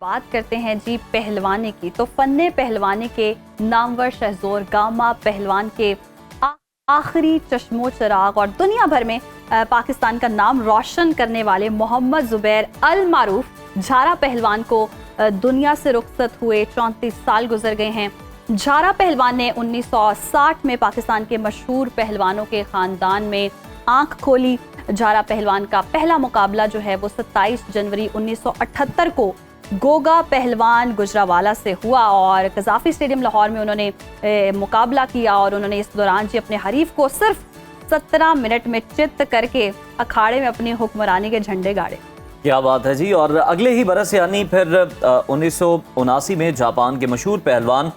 बात करते हैं जी पहलवानी की, तो फन्ने पहलवानी के नामवर शहज़ोर गामा पहलवान के आखिरी चश्मो चिराग और दुनिया भर में पाकिस्तान का नाम रोशन करने वाले मोहम्मद ज़ुबैर अल मारूफ झारा पहलवान को दुनिया से रुखसत हुए 34 साल गुजर गए हैं। झारा पहलवान ने 1960 में पाकिस्तान के मशहूर पहलवानों के ख़ानदान में आंख खोली। झारा पहलवान का पहला मुकाबला जो है वो 27 जनवरी 1978 को गोगा पहलवान गुजरावाला से हुआ और कज़ाफ़ी स्टेडियम लाहौर में उन्होंने मुकाबला किया और उन्होंने इस दौरान जी अपने हरीफ को सिर्फ 17 मिनट में चित्त करके अखाड़े में अपनी हुक्मरानी के झंडे गाड़े। क्या बात है जी। और अगले ही बरस यानी फिर 1979 में जापान के मशहूर पहलवान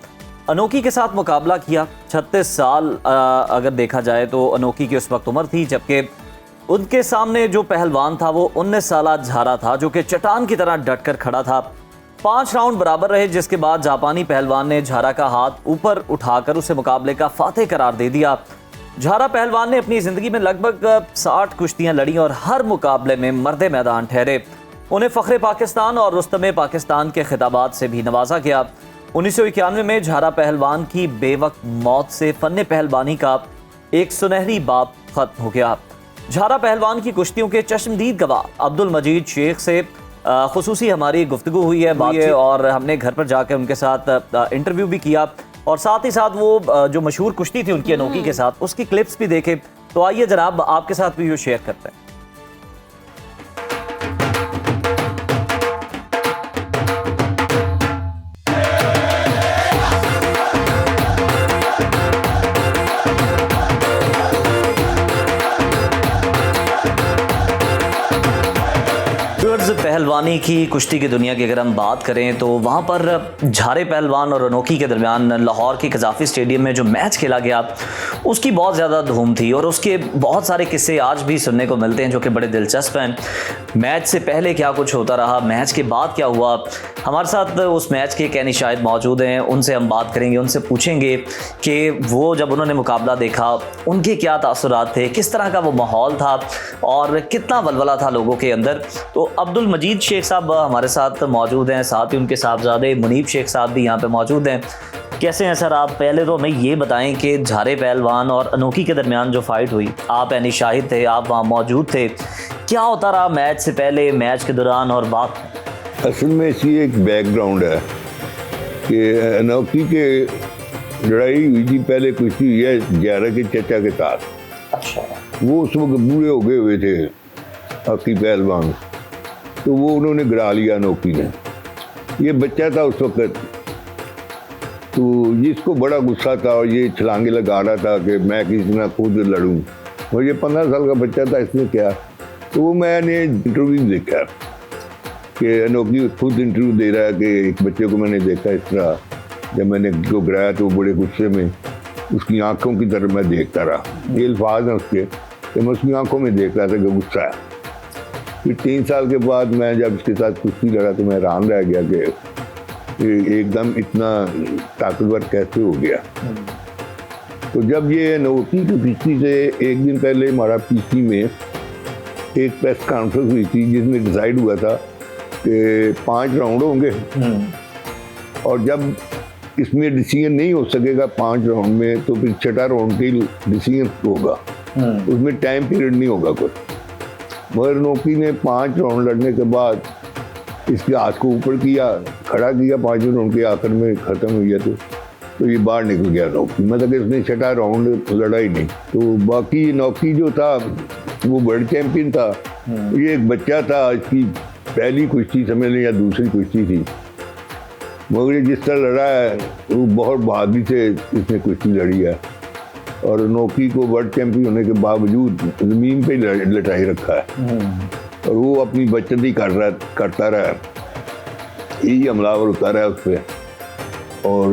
अनोकी के साथ मुकाबला किया। 36 साल अगर देखा जाए तो अनोकी की उस वक्त उम्र थी, जबकि उनके सामने जो पहलवान था वो 19 साला झारा था, जो कि चट्टान की तरह डटकर खड़ा था। 5 राउंड बराबर रहे, जिसके बाद जापानी पहलवान ने झारा का हाथ ऊपर उठाकर उसे मुकाबले का फातेह करार दे दिया। झारा पहलवान ने अपनी ज़िंदगी में लगभग 60 कुश्तियां लड़ी और हर मुकाबले में मर्दे मैदान ठहरे। उन्हें फ़ख्रे पाकिस्तान और रुस्तमे पाकिस्तान के खिताबात से भी नवाजा गया। 1991 में झारा पहलवान की बेवक्त मौत से फ़न्ने पहलवानी का एक सुनहरी बाब ख़त्म हो गया। झारा पहलवान की कुश्तियों के चश्मदीद गवाह अब्दुल मजीद शेख से खुसूसी हमारी गुफ्तगू हुई है और हमने घर पर जाकर उनके साथ इंटरव्यू भी किया और साथ ही साथ वो जो मशहूर कुश्ती थी उनकी अनोखी के साथ, उसकी क्लिप्स भी देखे। तो आइए जनाब आपके साथ भी वो शेयर करते हैं। पहलवानी की कुश्ती की दुनिया की अगर हम बात करें तो वहाँ पर झारे पहलवान और अनोखी के दरमियान लाहौर के कज़ाफ़ी स्टेडियम में जो मैच खेला गया उसकी बहुत ज़्यादा धूम थी और उसके बहुत सारे किस्से आज भी सुनने को मिलते हैं जो कि बड़े दिलचस्प हैं। मैच से पहले क्या कुछ होता रहा, मैच के बाद क्या हुआ। हमारे साथ उस मैच के कहनी शायद मौजूद हैं, उनसे हम बात करेंगे, उनसे पूछेंगे कि वो जब उन्होंने मुकाबला देखा उनके क्या तासुरात थे, किस तरह का वो माहौल था और कितना वलवला था लोगों के अंदर। तो अब्दुल मजीद शेख साहब हमारे साथ मौजूद हैं, साथ ही उनके साहबजादे मुनीब शेख साहब भी यहाँ पे मौजूद हैं। कैसे हैं सर आप? पहले तो हमें ये बताएं कि झारे पहलवान और अनोखी के दरमियान जो फाइट हुई, आप यानी शाहिद थे, आप वहाँ मौजूद थे, क्या होता रहा मैच से पहले, मैच के दौरान और बाद? असल में इसी एक बैकग्राउंड है कि अनोखी के लड़ाई हुई थी पहले कुश्ती हुई है झारा के चचा के साथ। अच्छा। वो उस वक्त बूढ़े हो गए हुए थे हकी पहलवान, तो वो उन्होंने गिरा लिया अनोखी ने। ये बच्चा था उस वक्त, तो जिसको बड़ा गुस्सा था और ये छलांगे लगा रहा था कि मैं किसी ना खुद लड़ूं। और ये 15 साल का बच्चा था, इसने क्या, तो वो मैंने इंटरव्यू देखा कि अनोखी खुद इंटरव्यू दे रहा है कि एक बच्चे को मैंने देखा इस तरह, जब मैंने उसको गिराया तो वो बड़े गुस्से में उसकी आंखों की तरफ मैं देखता रहा। ये अल्फाज हैं उसके कि मैं उसकी आंखों में देख रहा था कि गुस्सा है। फिर 3 साल के बाद मैं जब इसके साथ कुश्ती लड़ा तो मैं हैरान रह गया कि एकदम इतना ताकतवर कैसे हो गया। तो जब ये अनोखी की कुश्ती से एक दिन पहले हमारा पीसी में एक प्रेस कॉन्फ्रेंस हुई थी जिसमें डिसाइड हुआ था कि 5 राउंड होंगे और जब इसमें डिसीजन नहीं हो सकेगा 5 राउंड में तो फिर 6ठा राउंड के डिसीजन होगा, उसमें टाइम पीरियड नहीं होगा कुछ। मगर अनोखी ने 5 राउंड लड़ने के बाद इसके हाथ को ऊपर किया, खड़ा किया, 5 राउंड के आखिर में ख़त्म हुई है तो ये बाहर निकल गया अनोखी, मतलब इसने 6ठा राउंड लड़ा ही नहीं। तो बाकी अनोखी जो था वो वर्ल्ड चैम्पियन था, ये एक बच्चा था, इसकी पहली कुश्ती समझ लें या दूसरी कुश्ती थी, मगर ये जिस तरह लड़ा है वो बहुत बहादुरी से इसने कुश्ती लड़ी है और अनोखी को वर्ल्ड चैम्पियन होने के बावजूद ज़मीन पे लटाई रखा है और वो अपनी बचत ही करता रहा, यही हमलावर होता रहा उस पर। और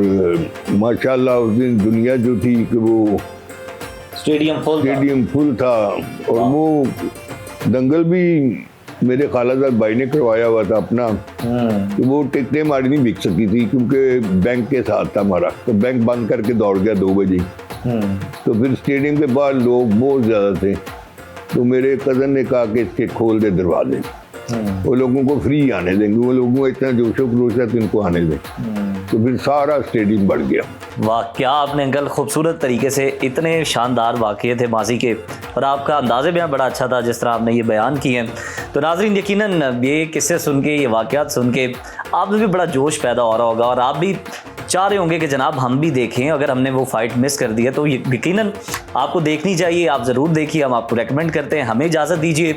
माशाल्लाह उस दिन दुनिया जो थी कि वो स्टेडियम फुल था और वो दंगल भी मेरे खालाजाद भाई ने करवाया हुआ था अपना, तो वो टिकटें हमारी नहीं बिक सकी थी क्योंकि बैंक के साथ था हमारा, तो बैंक बंद करके दौड़ गया 2 बजे। तो फिर स्टेडियम के बाहर लोग बहुत ज़्यादा थे, तो मेरे कज़न ने कहा कि इसके खोल दे दरवाजे, वो लोगों को फ्री आने देंगे, वो लोगों को इतना जोशो खरोश है तो इनको आने दें। तो फिर सारा स्टेडियम बढ़ गया। वाह, क्या आपने अंकल खूबसूरत तरीके से, इतने शानदार वाक़ये थे माजी के, और आपका अंदाज़े बयान बड़ा अच्छा था जिस तरह आपने ये बयान किए हैं। तो नाज़रीन, यकीनन ये किस्से सुन के, ये वाक़यात सुन के आप में भी बड़ा जोश पैदा हो रहा होगा और आप भी चाह रहे होंगे कि जनाब हम भी देखें। अगर हमने वो फ़ाइट मिस कर दी है तो यकीनन आपको देखनी चाहिए, आप ज़रूर देखिए, हम आपको रेकमेंड करते हैं। हमें इजाज़त दीजिए।